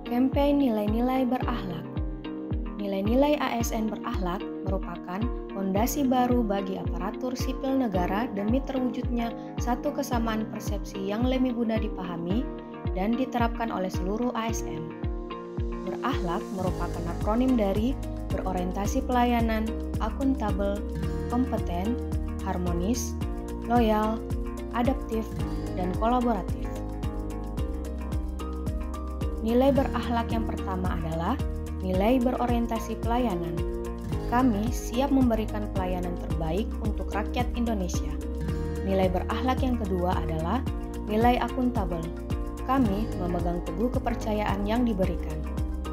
Campaign nilai-nilai berakhlak. Nilai-nilai ASN berakhlak merupakan fondasi baru bagi aparatur sipil negara demi terwujudnya satu kesamaan persepsi yang lebih mudah dipahami dan diterapkan oleh seluruh ASN. Berakhlak merupakan akronim dari berorientasi pelayanan, akuntabel, kompeten, harmonis, loyal, adaptif, dan kolaboratif. Nilai berakhlak yang pertama adalah nilai berorientasi pelayanan. Kami siap memberikan pelayanan terbaik untuk rakyat Indonesia. Nilai berakhlak yang kedua adalah nilai akuntabel. Kami memegang teguh kepercayaan yang diberikan.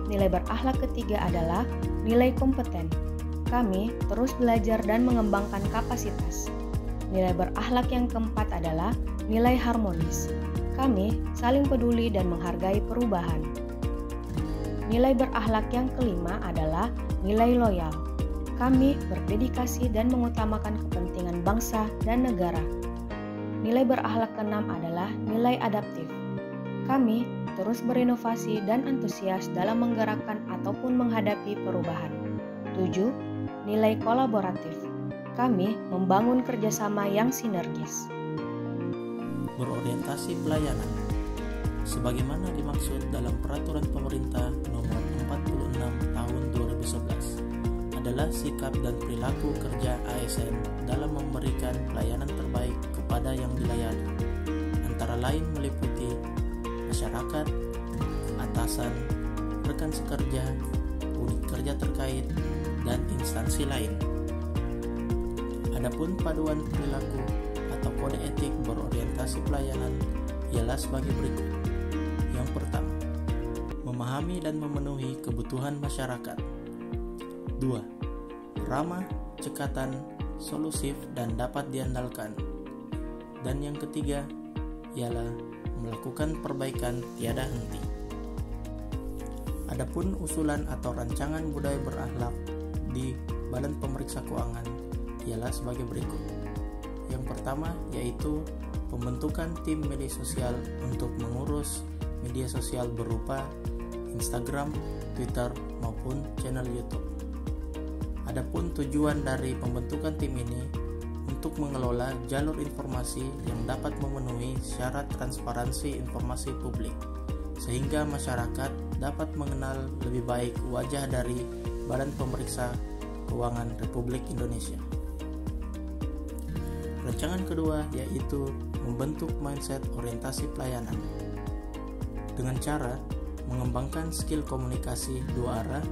Nilai berakhlak ketiga adalah nilai kompeten. Kami terus belajar dan mengembangkan kapasitas. Nilai berakhlak yang keempat adalah nilai harmonis. Kami saling peduli dan menghargai perubahan. Nilai berakhlak yang kelima adalah nilai loyal. Kami berdedikasi dan mengutamakan kepentingan bangsa dan negara. Nilai berakhlak keenam adalah nilai adaptif. Kami terus berinovasi dan antusias dalam menggerakkan ataupun menghadapi perubahan. 7. Nilai kolaboratif. Kami membangun kerjasama yang sinergis. Berorientasi pelayanan sebagaimana dimaksud dalam Peraturan Pemerintah Nomor 46 Tahun 2011 adalah sikap dan perilaku kerja ASN dalam memberikan pelayanan terbaik kepada yang dilayani, antara lain meliputi masyarakat, atasan, rekan sekerja, unit kerja terkait, dan instansi lain. Adapun paduan perilaku atau kode etik berorientasi pelayanan ialah sebagai berikut. Yang pertama, memahami dan memenuhi kebutuhan masyarakat. 2. Ramah, cekatan, solusif, dan dapat diandalkan. Dan yang ketiga, ialah melakukan perbaikan tiada henti. Adapun usulan atau rancangan budaya berakhlak di Badan Pemeriksa Keuangan ialah sebagai berikut. Yang pertama yaitu pembentukan tim media sosial untuk mengurus media sosial berupa Instagram, Twitter, maupun channel YouTube. Adapun tujuan dari pembentukan tim ini untuk mengelola jalur informasi yang dapat memenuhi syarat transparansi informasi publik, sehingga masyarakat dapat mengenal lebih baik wajah dari Badan Pemeriksa Keuangan Republik Indonesia. Rancangan kedua yaitu membentuk mindset orientasi pelayanan dengan cara mengembangkan skill komunikasi dua arah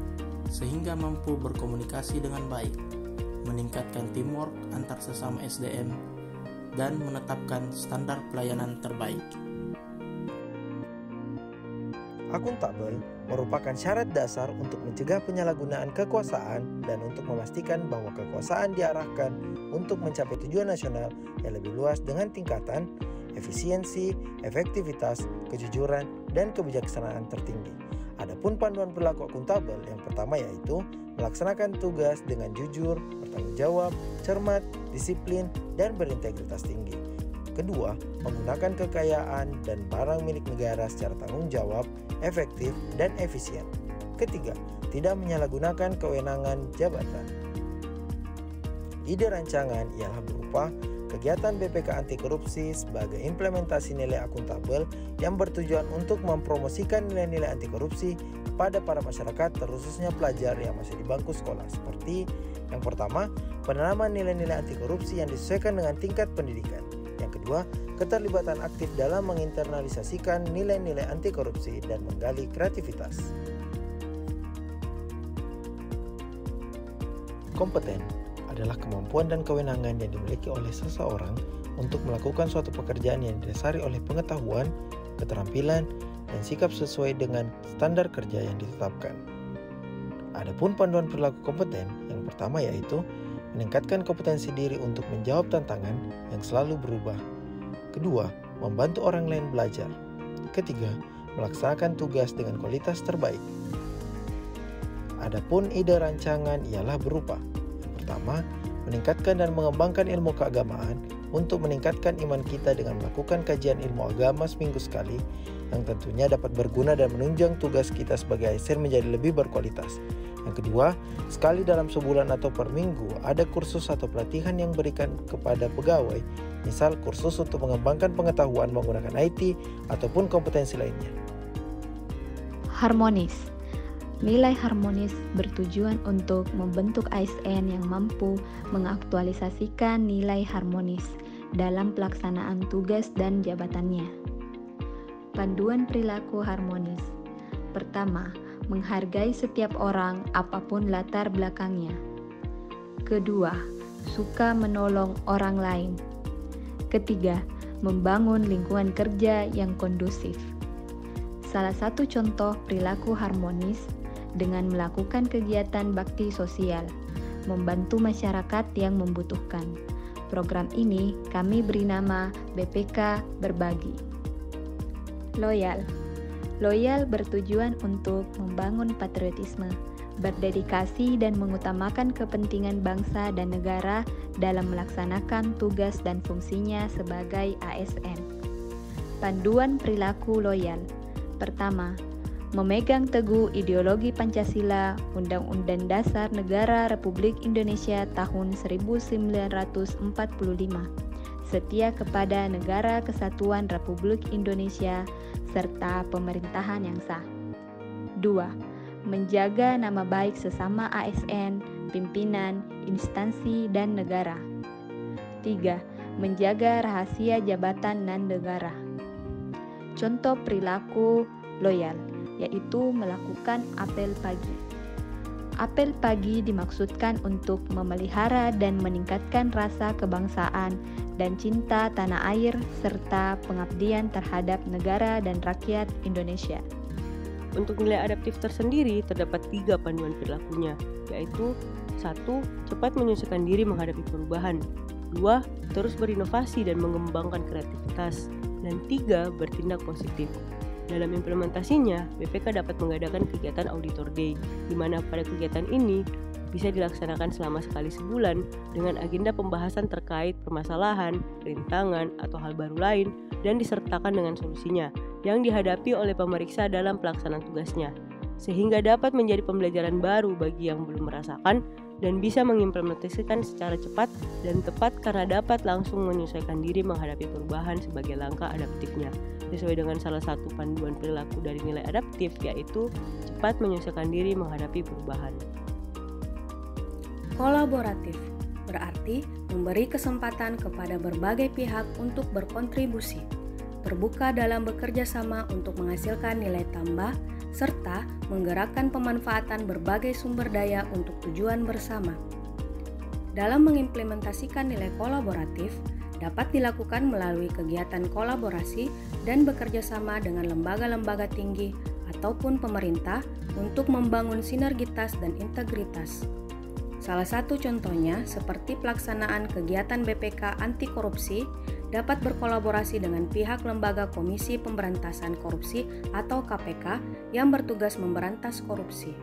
sehingga mampu berkomunikasi dengan baik, meningkatkan teamwork antar sesama SDM, dan menetapkan standar pelayanan terbaik. Akuntabel merupakan syarat dasar untuk mencegah penyalahgunaan kekuasaan dan untuk memastikan bahwa kekuasaan diarahkan untuk mencapai tujuan nasional yang lebih luas dengan tingkatan efisiensi, efektivitas, kejujuran, dan kebijaksanaan tertinggi. Adapun panduan perilaku akuntabel yang pertama yaitu melaksanakan tugas dengan jujur, bertanggung jawab, cermat, disiplin, dan berintegritas tinggi. Kedua, menggunakan kekayaan dan barang milik negara secara tanggung jawab, efektif, dan efisien. Ketiga, tidak menyalahgunakan kewenangan jabatan. Ide rancangan ialah berupa kegiatan BPK anti korupsi sebagai implementasi nilai akuntabel yang bertujuan untuk mempromosikan nilai-nilai anti korupsi kepada para masyarakat, terkhususnya pelajar yang masih di bangku sekolah, seperti yang pertama, penanaman nilai-nilai anti korupsi yang disesuaikan dengan tingkat pendidikan. Yang kedua, keterlibatan aktif dalam menginternalisasikan nilai-nilai anti korupsi dan menggali kreativitas. Kompeten adalah kemampuan dan kewenangan yang dimiliki oleh seseorang untuk melakukan suatu pekerjaan yang didasari oleh pengetahuan, keterampilan, dan sikap sesuai dengan standar kerja yang ditetapkan. Adapun panduan perilaku kompeten yang pertama yaitu meningkatkan kompetensi diri untuk menjawab tantangan yang selalu berubah. Kedua, membantu orang lain belajar. Ketiga, melaksanakan tugas dengan kualitas terbaik. Adapun ide rancangan ialah berupa: yang pertama, meningkatkan dan mengembangkan ilmu keagamaan untuk meningkatkan iman kita dengan melakukan kajian ilmu agama seminggu sekali, yang tentunya dapat berguna dan menunjang tugas kita sebagai ASN menjadi lebih berkualitas. Yang kedua, sekali dalam sebulan atau per minggu ada kursus atau pelatihan yang berikan kepada pegawai, misal kursus untuk mengembangkan pengetahuan menggunakan IT ataupun kompetensi lainnya. Harmonis. Nilai harmonis bertujuan untuk membentuk ASN yang mampu mengaktualisasikan nilai harmonis dalam pelaksanaan tugas dan jabatannya. Panduan perilaku harmonis. Pertama, menghargai setiap orang apapun latar belakangnya. Kedua, suka menolong orang lain. Ketiga, membangun lingkungan kerja yang kondusif. Salah satu contoh perilaku harmonis dengan melakukan kegiatan bakti sosial, membantu masyarakat yang membutuhkan. Program ini kami beri nama BPK Berbagi. Loyal. Loyal bertujuan untuk membangun patriotisme, berdedikasi dan mengutamakan kepentingan bangsa dan negara dalam melaksanakan tugas dan fungsinya sebagai ASN. Panduan perilaku loyal. Pertama, memegang teguh ideologi Pancasila, Undang-Undang Dasar Negara Republik Indonesia tahun 1945, setia kepada Negara Kesatuan Republik Indonesia, serta pemerintahan yang sah. 2. Menjaga nama baik sesama ASN, pimpinan, instansi, dan negara. 3. Menjaga rahasia jabatan dan negara. Contoh perilaku loyal, yaitu melakukan apel pagi. Apel pagi dimaksudkan untuk memelihara dan meningkatkan rasa kebangsaan dan cinta tanah air serta pengabdian terhadap negara dan rakyat Indonesia. Untuk nilai adaptif tersendiri terdapat 3 panduan perilakunya, yaitu 1. Cepat menyesuaikan diri menghadapi perubahan. 2. Terus berinovasi dan mengembangkan kreativitas. Dan 3. Bertindak positif. Dalam implementasinya, BPK dapat mengadakan kegiatan Auditor Day, di mana pada kegiatan ini bisa dilaksanakan selama sekali sebulan dengan agenda pembahasan terkait permasalahan, rintangan, atau hal baru lain dan disertakan dengan solusinya yang dihadapi oleh pemeriksa dalam pelaksanaan tugasnya, sehingga dapat menjadi pembelajaran baru bagi yang belum merasakan dan bisa mengimplementasikan secara cepat dan tepat karena dapat langsung menyesuaikan diri menghadapi perubahan sebagai langkah adaptifnya, sesuai dengan salah satu panduan perilaku dari nilai adaptif, yaitu cepat menyesuaikan diri menghadapi perubahan. Kolaboratif berarti memberi kesempatan kepada berbagai pihak untuk berkontribusi, terbuka dalam bekerja sama untuk menghasilkan nilai tambah, serta menggerakkan pemanfaatan berbagai sumber daya untuk tujuan bersama. Dalam mengimplementasikan nilai kolaboratif, dapat dilakukan melalui kegiatan kolaborasi dan bekerja sama dengan lembaga-lembaga tinggi ataupun pemerintah untuk membangun sinergitas dan integritas. Salah satu contohnya seperti pelaksanaan kegiatan BPK anti korupsi dapat berkolaborasi dengan pihak lembaga Komisi Pemberantasan Korupsi atau KPK yang bertugas memberantas korupsi.